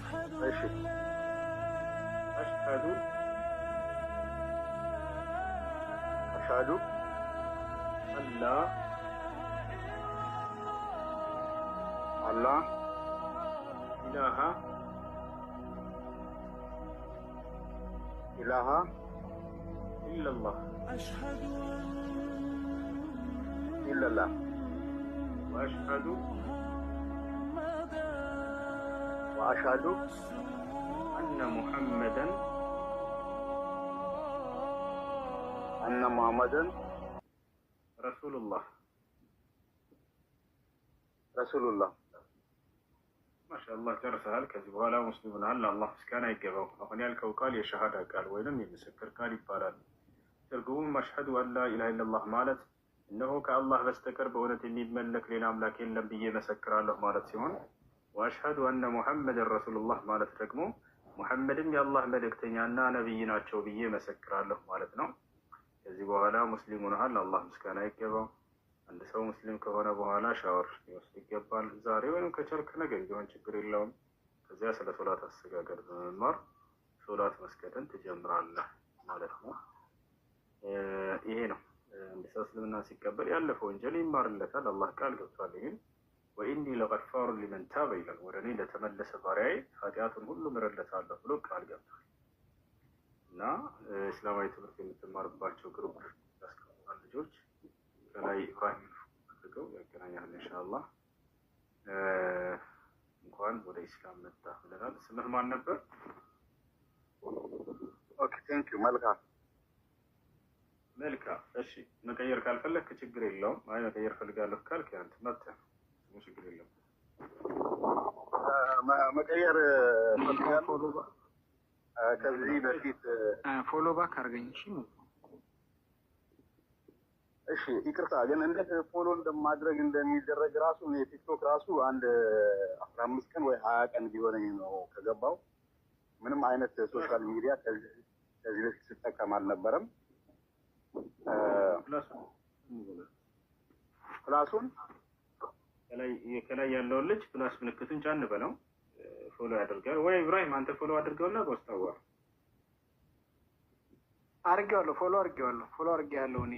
ماشي. أشهد أشهد أن لا الله إله إله إلا الله إلا الله وأشهد وأشهد أن محمدا أن محمدا رسول الله رسول الله ما شاء الله ጨርሰሃል። ከዚህ በኋላ ሙስሊሙን አላህ ምስጋና ይገባው። አሁን ያልከው ቃል የሸሃዳ ቃል ወይንም የምስክር ቃል ይባላል። ትርጉሙም አሽሀዱ አን ላ ኢላሀ ኢለላህ ማለት እነሆ ከአላህ በስተቀር በእውነት የሚመለክ ሌላ አምላክ የለም ብዬ መሰክራለሁ ማለት ሲሆን ወአሽሀዱ አነ ሙሐመድን ረሱሉላህ ማለት ደግሞ ሙሐመድም የአላህ መልእክተኛና ነቢይ ናቸው ብዬ መሰክራለሁ ማለት ነው። ከዚህ በኋላ ሙስሊም ሆነሃል፣ አላህ ምስጋና ይገባው። አንድ ሰው ሙስሊም ከሆነ በኋላ ሻወር ሊወስድ ይገባል። ዛሬ ወይም ከቻልክ ነገ ቢሆን ችግር የለውም። ከዚያ ስለ ሶላት አሰጋገድ በመማር ሶላት መስገድን ትጀምራለህ ማለት ነው። ይሄ ነው። አንድ ሰው እስልምና ሲቀበል ያለፈው ወንጀል ይማርለታል። አላህ ቃል ገብቷል። ይህን ወኢኒ ለገፋሩ ሊመን ታበ ይላል። ወደ እኔ ለተመለሰ ባሪያዬ ኃጢአቱን ሁሉ ምርለታለሁ ብሎ ቃል ገብቷል። እና እስላማዊ ትምህርት የምትማርባቸው ግሩፕ ያስቀምጣል ልጆች ከላይ ኢብራሂም አድርገው ያገናኛል። ኢንሻአላህ እንኳን ወደ ኢስላም መጣ ብለናል። ስምህ ማን ነበር? ኦኬ ቴንክ ዩ። መልካም መልካም። እሺ መቀየር ካልፈለክ ችግር የለውም። አይ መቀየር ፈልጋለሁ ካልክ ያንተ መብት ነው፣ ችግር የለውም። መቀየር ፈልጋለሁ። ከዚህ በፊት ፎሎ ባክ አድርገኝ። እሺ ይቅርታ ግን እንዴት ፎሎ እንደማድረግ እንደሚደረግ ራሱ የቲክቶክ ራሱ አንድ 15 ቀን ወይ 20 ቀን ቢሆነኝ ነው ከገባው። ምንም አይነት ሶሻል ሚዲያ ከዚህ በፊት ስጠቀም አልነበረም። ፕላሱን ከላይ ያለውን ልጅ ፕላስ ምልክቱን ጫን በለው ፎሎ ያደርጋል። ወይ ኢብራሂም አንተ ፎሎ አድርገውና በስተዋር አድርጌዋለሁ። ፎሎ አድርጌዋለሁ። እኔ